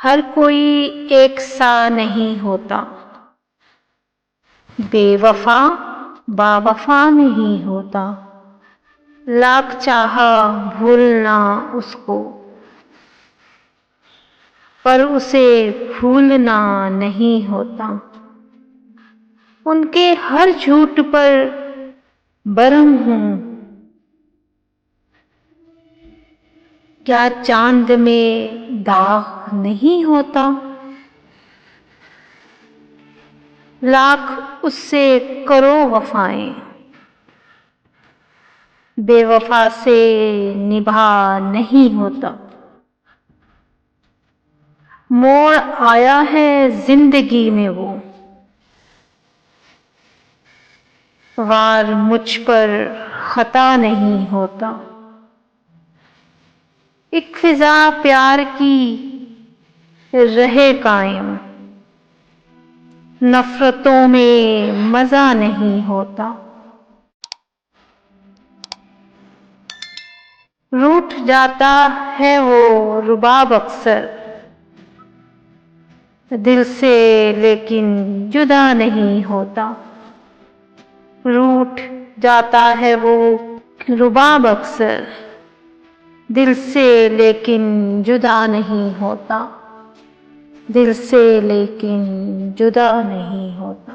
हर कोई एक सा नहीं होता, बेवफा बावफा नहीं होता। लाख चाहा भूलना उसको, पर उसे भूलना नहीं होता। उनके हर झूठ पर बरहम हूँ, क्या चांद में दाग नहीं होता। लाख उससे करो वफाएं, बेवफा से निभा नहीं होता। मोड़ आया है जिंदगी में वो, वार मुझ पर खता नहीं होता। एक फिजा प्यार की रहे कायम, नफरतों में मजा नहीं होता। रूठ जाता है वो रुबाब अक्सर, दिल से लेकिन जुदा नहीं होता। रूठ जाता है वो रुबाब अक्सर, दिल से लेकिन जुदा नहीं होता। दिल से लेकिन जुदा नहीं होता।